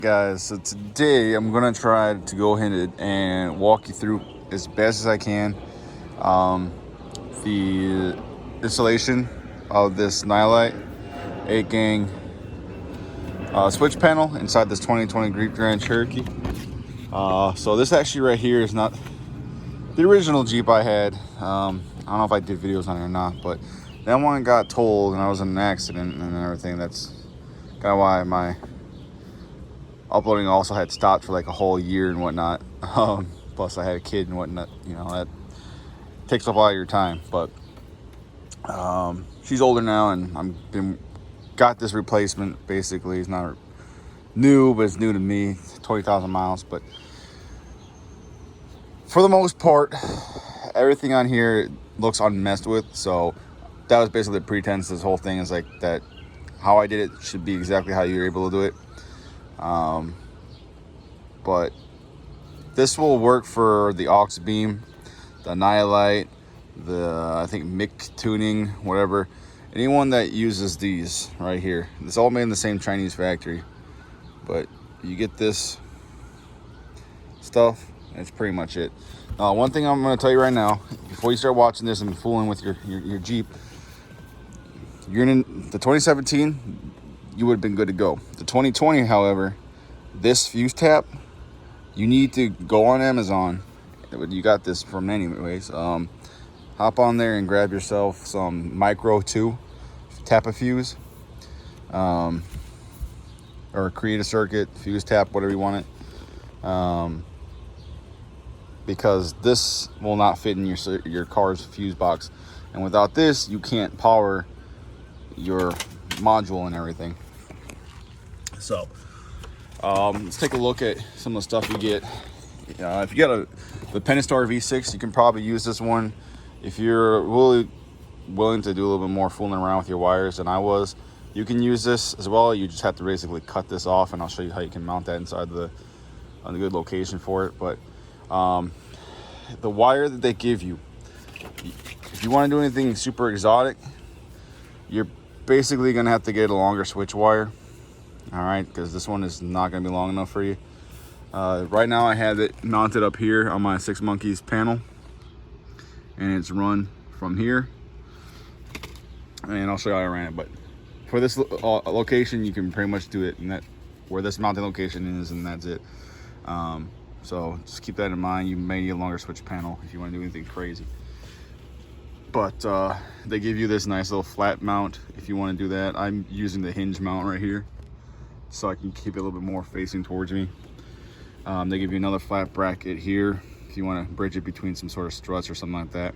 Guys, so today I'm gonna try to go ahead and walk you through as best as I can the installation of this nilight 8 gang switch panel inside this 2020 Jeep Grand Cherokee. So this actually right here is not the original Jeep I had. I don't know if I did videos on it or not, but that one got totaled and I was in an accident and everything. That's kind of why my uploading also had stopped for like a whole year and whatnot. Plus I had a kid and whatnot, you know, that takes up a lot of your time. But she's older now and got this replacement. Basically, it's not new, but it's new to me. 20,000 miles, but for the most part, everything on here looks unmessed with. So that was basically the pretense. This whole thing is like that. How I did it should be exactly how you're able to do it. But this will work for the aux beam, the nilight, the I think mic tuning, whatever. Anyone that uses these right here, it's all made in the same Chinese factory, but you get this stuff. That's pretty much it. One thing I'm going to tell you right now, before you start watching this and fooling with your Jeep, you're in the 2017, you would have been good to go. The 2020, however, this fuse tap, you need to go on Amazon. You got this from anyways. Hop on there and grab yourself some Micro 2 tap a fuse, or create a circuit, fuse tap, whatever you want it. Because this will not fit in your car's fuse box, and without this, you can't power your module and everything. So let's take a look at some of the stuff you get. If you got the Pentastar V6, you can probably use this one. If you're really willing to do a little bit more fooling around with your wires than I was, you can use this as well. You just have to basically cut this off, and I'll show you how you can mount that inside on a good location for it. But the wire that they give you, if you want to do anything super exotic, you're basically going to have to get a longer switch wire. All right, because this one is not going to be long enough for you. Right now I have it mounted up here on my 6 Monkeys panel, and it's run from here, and I'll show you how I ran it. But for this location, you can pretty much do it and that where this mounting location is, and that's it. So just keep that in mind. You may need a longer switch panel if you want to do anything crazy. But they give you this nice little flat mount if you want to do that. I'm using the hinge mount right here, so I can keep it a little bit more facing towards me. They give you another flat bracket here if you want to bridge it between some sort of struts or something like that.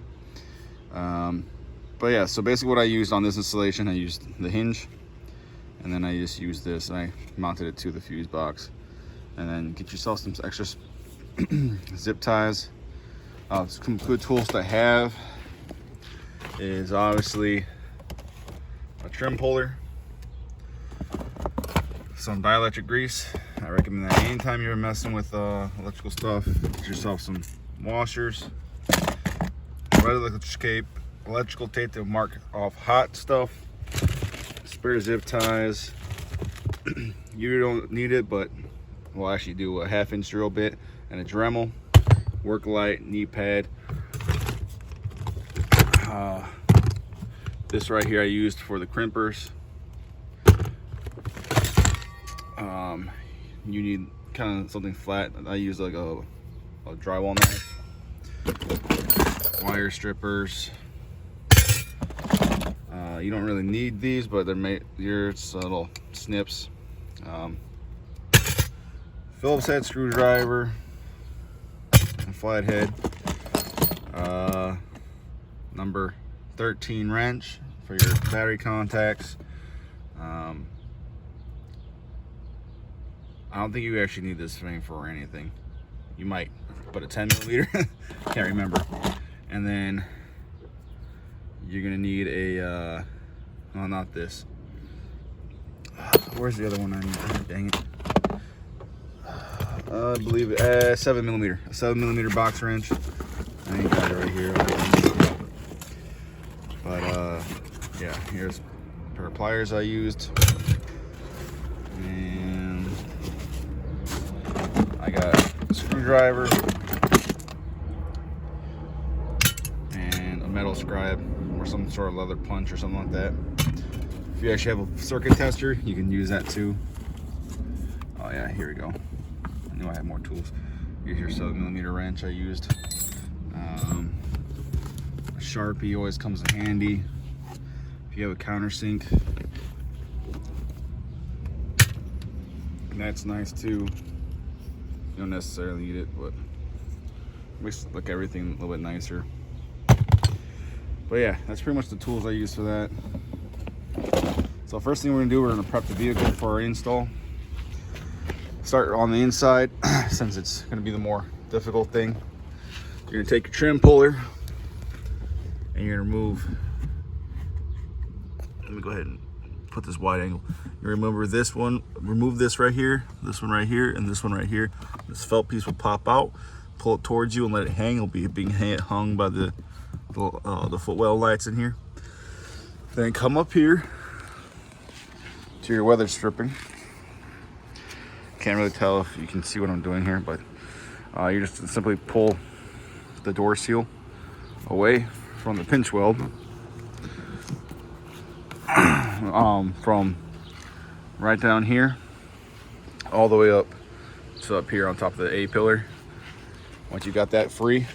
But yeah, so basically what I used on this installation, I used the hinge, and then I just used this. I mounted it to the fuse box, and then get yourself some extra zip ties. Some good tools to have is obviously a trim puller, some dielectric grease. I recommend that anytime you're messing with electrical stuff. Get yourself some washers, red electrical tape to mark off hot stuff, spare zip ties. You don't need it, but we'll actually do a 1/2-inch drill bit and a Dremel, work light, knee pad. This right here I used for the crimpers. You need kind of something flat. I use like a drywall knife, wire strippers. You don't really need these, but they're made here. It's little snips. Phillips head screwdriver, a flathead, number 13 wrench for your battery contacts. I don't think you actually need this thing for anything. You might, but a 10mm, can't remember. And then you're gonna need a, well, not this. Where's the other one I need? Dang it. I believe it, 7mm, a 7mm box wrench. I ain't got it right here. But yeah, here's a pair of pliers I used. And screwdriver, and a metal scribe or some sort of leather punch or something like that. If you actually have a circuit tester, you can use that too. Oh yeah, here we go. I knew I had more tools. Here's your 7mm wrench I used. A Sharpie always comes in handy if you have a countersink. And that's nice too. You don't necessarily need it, but makes it look everything a little bit nicer. But yeah, that's pretty much the tools I use for that. So first thing we're gonna do, we're gonna prep the vehicle for our install. Start on the inside, since it's gonna be the more difficult thing. You're gonna take your trim puller and you're gonna remove, let me go ahead and put this wide angle. You remember this one, remove this right here, this one right here, and this one right here. This felt piece will pop out, pull it towards you and let it hang. It'll be being hung by the footwell lights in here. Then come up here to your weather stripping. Can't really tell if you can see what I'm doing here, but you just simply pull the door seal away from the pinch weld from right down here all the way up to up here on top of the A pillar. Once you got that free,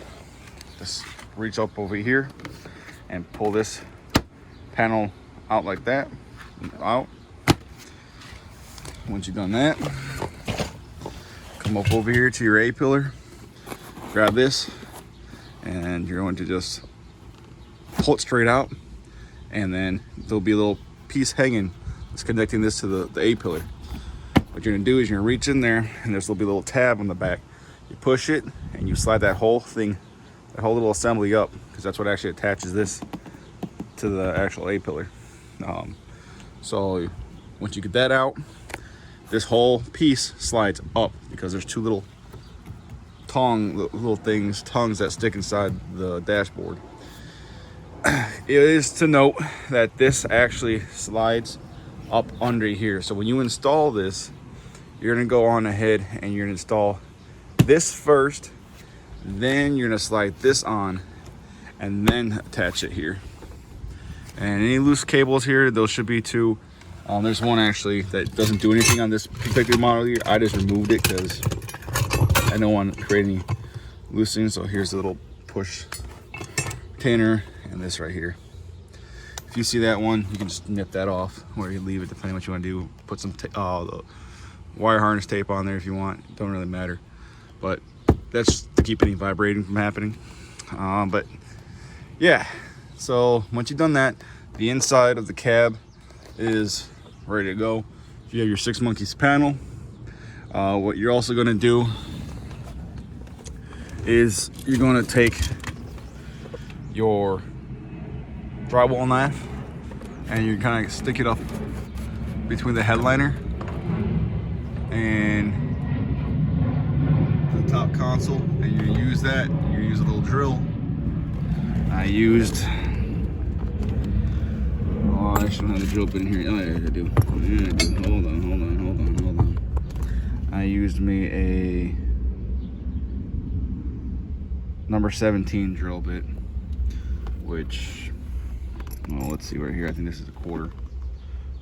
just reach up over here and pull this panel out like that, out. Once you've done that, come up over here to your A pillar, grab this, and you're going to just pull it straight out, and then there'll be a little piece hanging that's connecting this to the A pillar. What you're gonna do is you're gonna reach in there, and there's will be a little tab on the back. You push it and you slide that whole thing, that whole little assembly up, because that's what actually attaches this to the actual A pillar. So once you get that out, this whole piece slides up, because there's two little tongues that stick inside the dashboard. It is to note that this actually slides up under here. So when you install this, you're gonna go on ahead and you're gonna install this first, then you're gonna slide this on, and then attach it here. And any loose cables here, those should be two. There's one actually that doesn't do anything on this particular model here. I just removed it because I don't want to create any loosening. So here's the little push retainer, and this right here. If you see that one, you can just nip that off, or you leave it depending on what you want to do. Put some the wire harness tape on there if you want. Don't really matter, but that's to keep any vibrating from happening. But yeah, so once you've done that, the inside of the cab is ready to go. If you have your 6 Monkeys panel, what you're also going to do is you're going to take your drywall knife and you kind of stick it up between the headliner and the top console, and you use that. You use a little drill. I used, oh, I actually don't have the drill bit in here. Oh yeah, I do. Yeah, I do. Hold on. I used me a number 17 drill bit, which, well, let's see right here. I think this is a quarter.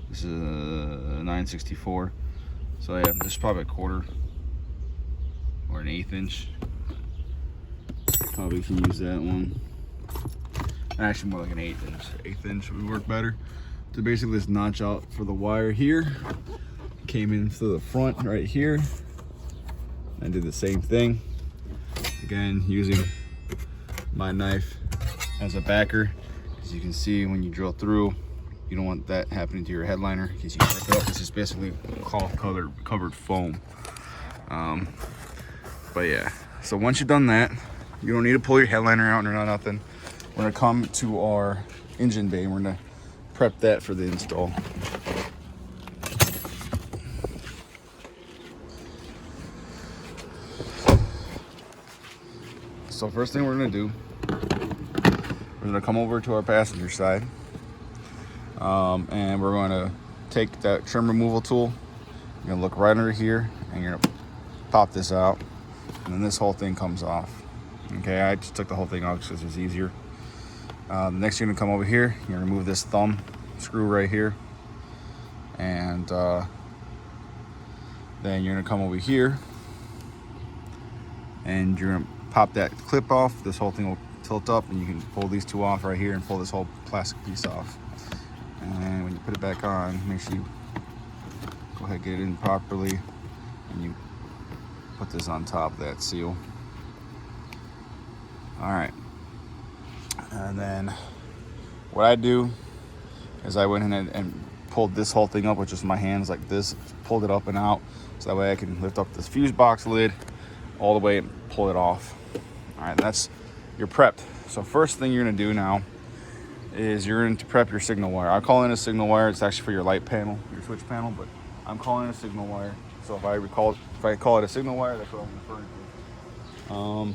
This is a 9/64. So yeah, this is probably a quarter or an 1/8 inch. Probably can use that one. Actually, more like an 1/8 inch. 1/8 inch would work better. So basically, this notch out for the wire here came in through the front right here. I did the same thing. Again, using my knife as a backer. As you can see, when you drill through, you don't want that happening to your headliner in case you rip it up. This is basically cloth covered foam. But yeah, so once you've done that, you don't need to pull your headliner out or nothing. We're gonna come to our engine bay and we're gonna prep that for the install. So first thing we're gonna do, we're gonna come over to our passenger side, and we're gonna take that trim removal tool. You're gonna look right under here and you're gonna pop this out. and then this whole thing comes off. Okay, I just took the whole thing off because it's easier. Next, you're gonna come over here. You're gonna remove this thumb screw right here, and then you're gonna come over here, and you're gonna pop that clip off. This whole thing will tilt up, and you can pull these two off right here and pull this whole plastic piece off. And when you put it back on, make sure you go ahead and get it in properly, and you put this on top of that seal. All right, and then what I do is I went in and pulled this whole thing up with just my hands like this, pulled it up and out, so that way I can lift up this fuse box lid all the way and pull it off. All right, that's your prepped. So first thing you're gonna do now is you're going to prep your signal wire. I call it a signal wire. It's actually for your light panel, your switch panel, but I'm calling it a signal wire. So if I call it a signal wire, that's what I'm referring to.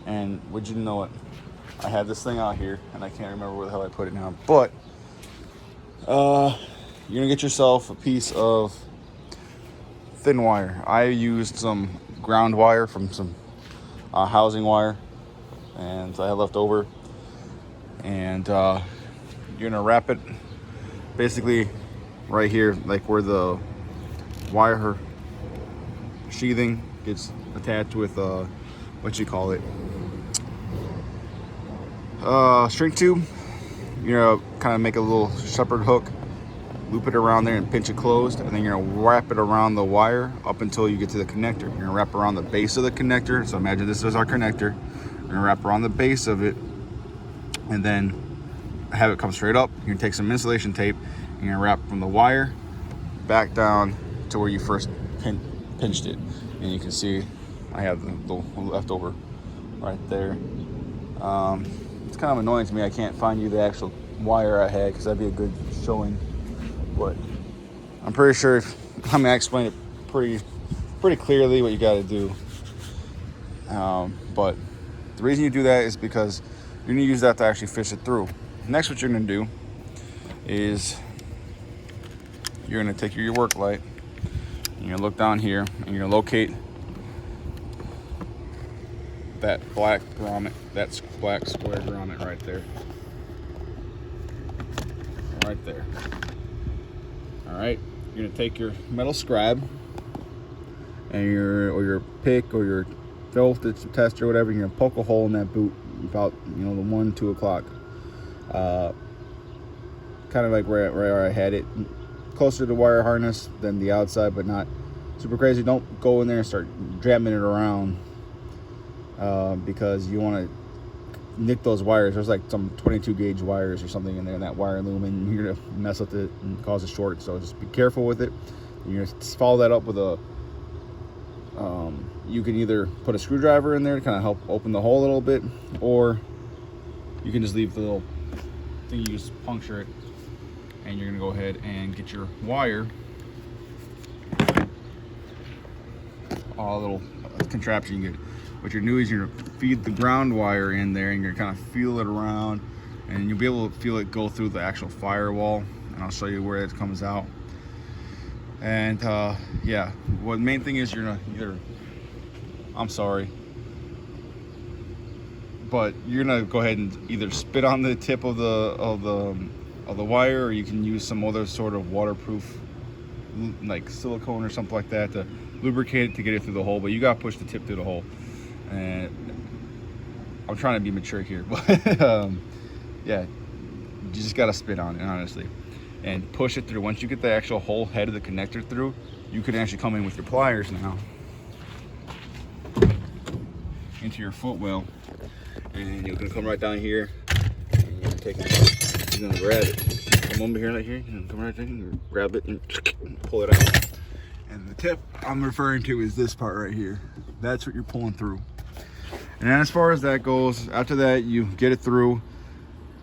And would you know it? I had this thing out here, and I can't remember where the hell I put it now. But you're gonna get yourself a piece of thin wire. I used some ground wire from some housing wire, and I had left over. And you're gonna wrap it basically right here, like where the wire sheathing gets attached with what you call it, shrink tube. You're gonna kind of make a little shepherd hook, loop it around there and pinch it closed, and then you're gonna wrap it around the wire up until you get to the connector. You're gonna wrap around the base of the connector. So imagine this is our connector. You're gonna wrap around the base of it, and then have it come straight up. You're gonna take some insulation tape, and you're gonna wrap from the wire back down to where you first pinched it. And you can see I have the leftover right there. It's kind of annoying to me I can't find you the actual wire I had, because that'd be a good showing. But I'm pretty sure I explained it pretty clearly what you got to do. But the reason you do that is because you're gonna use that to actually fish it through. Next, what you're gonna do is you're gonna take your work light, and you're gonna look down here, and you're gonna locate that black grommet, that black square grommet right there. Right there. All right, you're gonna take your metal scribe and your pick or your voltage tester or whatever. You're gonna poke a hole in that boot about the 1-2 o'clock, kind of like where I had it, closer to the wire harness than the outside, but not super crazy. Don't go in there and start jamming it around, because you want to nick those wires. There's like some 22 gauge wires or something in there in that wire loom, and you're gonna mess with it and cause a short. So just be careful with it. You're gonna follow that up with a you can either put a screwdriver in there to kind of help open the hole a little bit, or you can just leave the little thing, you just puncture it, and you're gonna go ahead and get your wire, a little contraption you get. What you're doing is you're gonna feed the ground wire in there, and you're gonna kind of feel it around, and you'll be able to feel it go through the actual firewall, and I'll show you where it comes out. And yeah, well, the main thing is you're gonna you're gonna go ahead and either spit on the tip of the wire, or you can use some other sort of waterproof, like silicone or something like that, to lubricate it to get it through the hole. But you gotta push the tip through the hole. And I'm trying to be mature here, but yeah, you just gotta spit on it, honestly, and push it through. Once you get the actual whole head of the connector through, you can actually come in with your pliers now into your footwell, and you're gonna come right down here, and you're gonna grab it. Come over here, like here, and come right down here, grab it and pull it out. And the tip I'm referring to is this part right here. That's what you're pulling through. And then as far as that goes, after that, you get it through.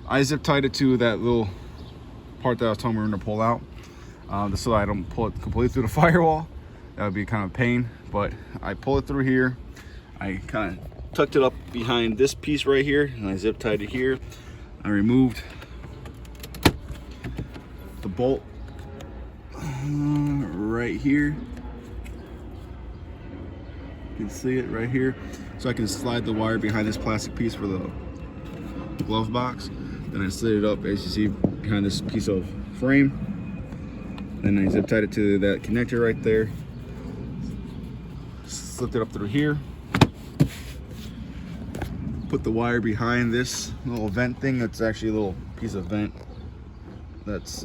I zip tied it to that little part that I was telling you we're gonna pull out, just so I don't pull it completely through the firewall. That would be kind of a pain, but I pull it through here. I kind of tucked it up behind this piece right here, and I zip tied it here. I removed the bolt right here, You can see it right here. So I can slide the wire behind this plastic piece for the glove box. Then I slid it up, as you see, behind this piece of frame. Then I zip tied it to that connector right there. Slipped it up through here. Put the wire behind this little vent thing. That's actually a little piece of vent that's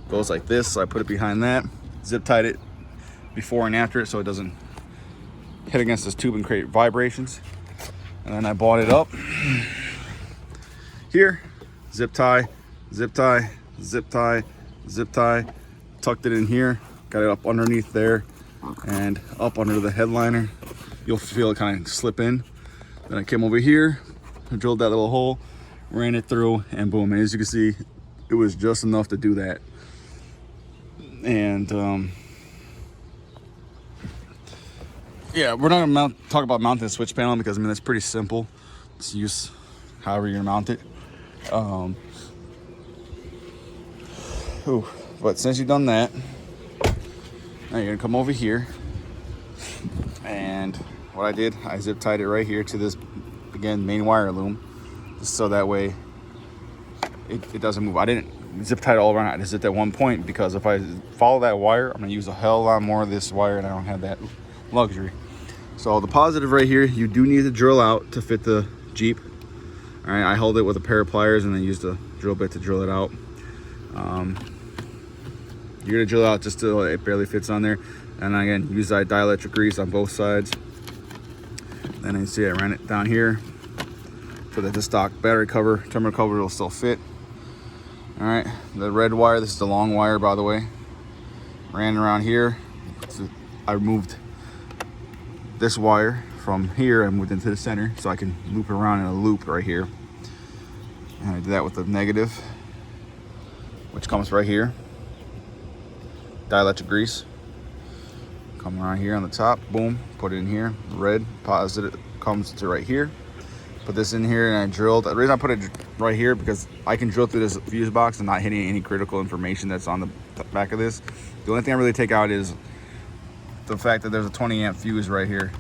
goes like this. So I put it behind that, zip tied it before and after it so it doesn't hit against this tube and create vibrations. And then I bought it up here, zip tie, zip tie, zip tie, zip tie, tucked it in here, got it up underneath there and up under the headliner. You'll feel it kind of slip in. Then I came over here, drilled that little hole, ran it through, and boom. And as you can see, it was just enough to do that. And yeah, we're not gonna talk about mounting the switch panel because I mean that's pretty simple. Just use however you're gonna mount it. But since you've done that, now you're gonna come over here, and what I did, I zip tied it right here to this, again, main wire loom, just so that way it doesn't move. I didn't zip tie it all around. I just zipped at one point because if I follow that wire, I'm gonna use a hell of a lot more of this wire, and I don't have that luxury. So the positive right here, you do need to drill out to fit the Jeep. All right, I hold it with a pair of pliers and then used a drill bit to drill it out. You're gonna drill out just till it barely fits on there. And again, use that dielectric grease on both sides. Then you see I ran it down here so that the stock battery cover, terminal cover will still fit. All right, the red wire, this is the long wire, by the way. Ran around here. So I removed this wire from here and moved into the center so I can loop around in a loop right here. And I did that with the negative, which comes right here. Dielectric grease. Come around here on the top, boom, put it in here. Red, positive, comes to right here. Put this in here and I drilled. The reason I put it right here because I can drill through this fuse box and not hitting any critical information that's on the back of this. The only thing I really take out is the fact that there's a 20 amp fuse right here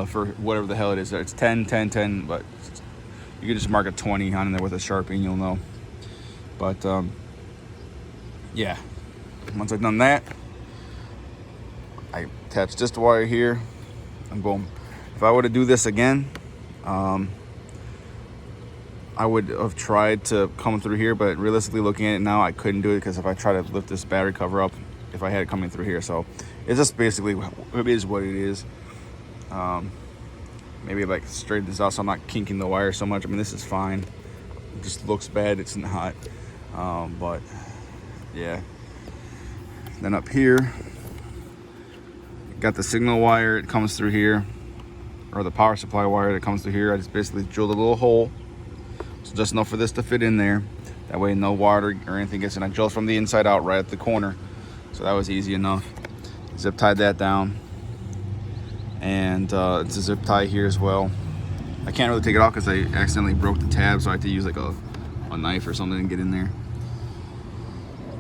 for whatever the hell it is. It's 10, 10, 10, but you can just mark a 20 on there with a Sharpie and you'll know. But yeah, once I've done that, I attach this wire here and boom. If I were to do this again, I would have tried to come through here, but realistically looking at it now, I couldn't do it because if I try to lift this battery cover up, if I had it coming through here. So it's just basically, it is what it is. Maybe like straighten this out so I'm not kinking the wire so much. I mean, this is fine. It just looks bad, it's not. But yeah. Then up here, got the signal wire, it comes through here, or the power supply wire that comes through here. I just basically drilled a little hole, so just enough for this to fit in there. That way no water or anything gets in. I drilled from the inside out right at the corner, so that was easy enough. Zip tied that down, and it's a zip tie here as well. I can't really take it off because I accidentally broke the tab, so I have to use like a knife or something to get in there.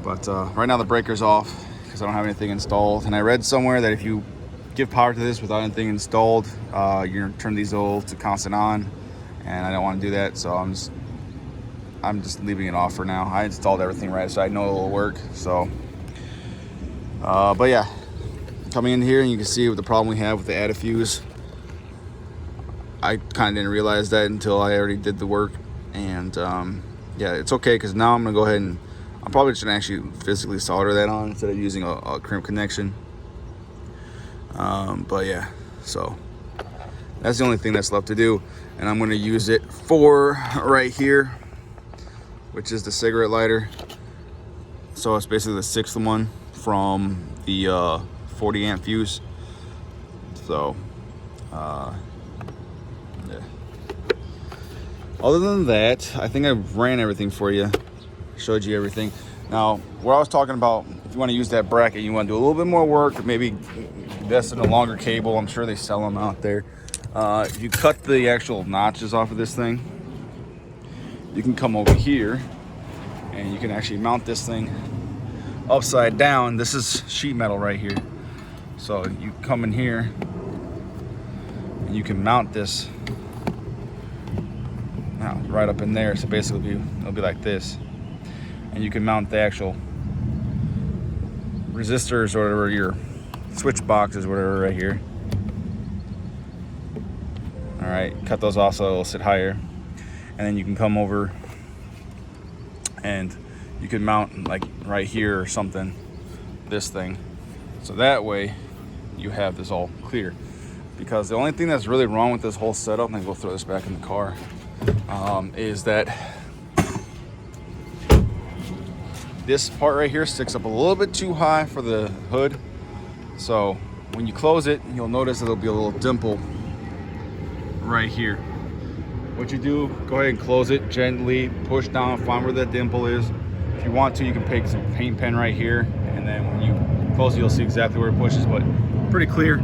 But right now the breaker's off because I don't have anything installed, and I read somewhere that if you give power to this without anything installed, you're gonna turn these all to constant on, and I don't want to do that, so I'm just leaving it off for now. I installed everything right, so I know it'll work. So but yeah, coming in here and you can see what the problem we have with the added fuse. I kind of didn't realize that until I already did the work, and yeah, it's okay because now I'm gonna go ahead and I'm probably just gonna actually physically solder that on instead of using a crimp connection. But yeah, so that's the only thing that's left to do, and I'm gonna use it for right here, which is the cigarette lighter. So it's basically the 6th one from the 40 amp fuse. So yeah. Other than that, I think I ran everything for you, showed you everything. Now, what I was talking about, if you want to use that bracket, you want to do a little bit more work, maybe invest in a longer cable. I'm sure they sell them out there. If you cut the actual notches off of this thing, you can come over here and you can actually mount this thing upside down. This is sheet metal right here. So you come in here and you can mount this now right up in there. So basically it'll be like this, and you can mount the actual resistors or whatever, your switch boxes, whatever, right here. All right, cut those off so it'll sit higher, and then you can come over and you can mount like right here or something, this thing, so that way you have this all clear. Because the only thing that's really wrong with this whole setup, and we'll throw this back in the car, is that this part right here sticks up a little bit too high for the hood. So when you close it, you'll notice there'll be a little dimple right here. What you do, go ahead and close it gently, push down, find where that dimple is. If you want to, you can pick some paint pen right here, and then when you close it, you'll see exactly where it pushes, but pretty clear.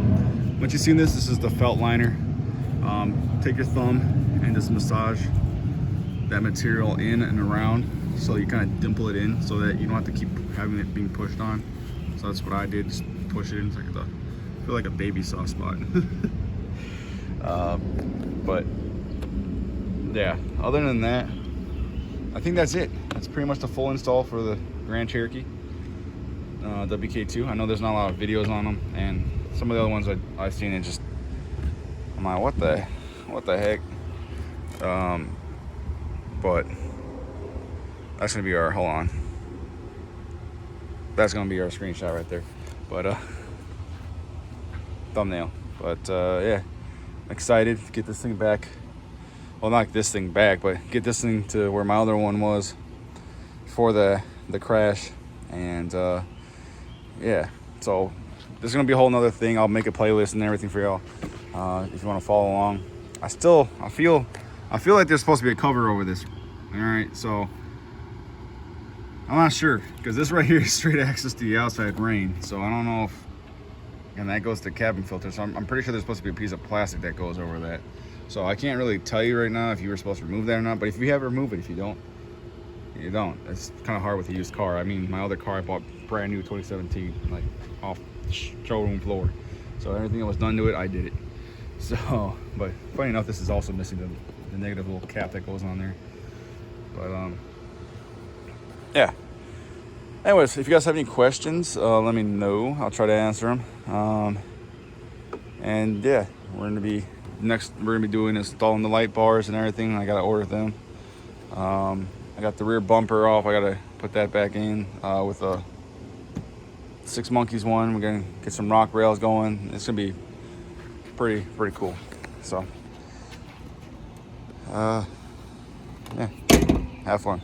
Once you've seen this is the felt liner. Take your thumb and just massage that material in and around, so you kind of dimple it in so that you don't have to keep having it being pushed on. So that's what I did, just push it in. It's like I feel like a baby soft spot. But yeah, other than that, I think that's it. That's pretty much the full install for the Grand Cherokee WK2. I know there's not a lot of videos on them, and some of the other ones I've seen, it just, I'm like, what the heck? But that's gonna be our, hold on, that's gonna be our screenshot right there. But thumbnail. But yeah, I'm excited to get this thing back. Well, not this thing back, but get this thing to where my other one was before the crash. And yeah, so this is gonna be a whole nother thing. I'll make a playlist and everything for y'all if you want to follow along. I feel like there's supposed to be a cover over this. All right, so I'm not sure, because this right here is straight access to the outside rain. So I don't know if, and that goes to cabin filter. So I'm pretty sure there's supposed to be a piece of plastic that goes over that. So I can't really tell you right now if you were supposed to remove that or not. But if you have it, remove it. If you don't, you don't. It's kind of hard with a used car. I mean, my other car I bought brand new 2017, like off showroom floor. So everything that was done to it, I did it. So, but funny enough, this is also missing the negative little cap that goes on there. But yeah. Anyways, if you guys have any questions, let me know. I'll try to answer them. And yeah, we're gonna be doing installing the light bars and everything. I gotta order them. I got the rear bumper off. I gotta put that back in with a 6 Monkeys one. We're gonna get some rock rails going. It's gonna be pretty cool. So yeah, have fun.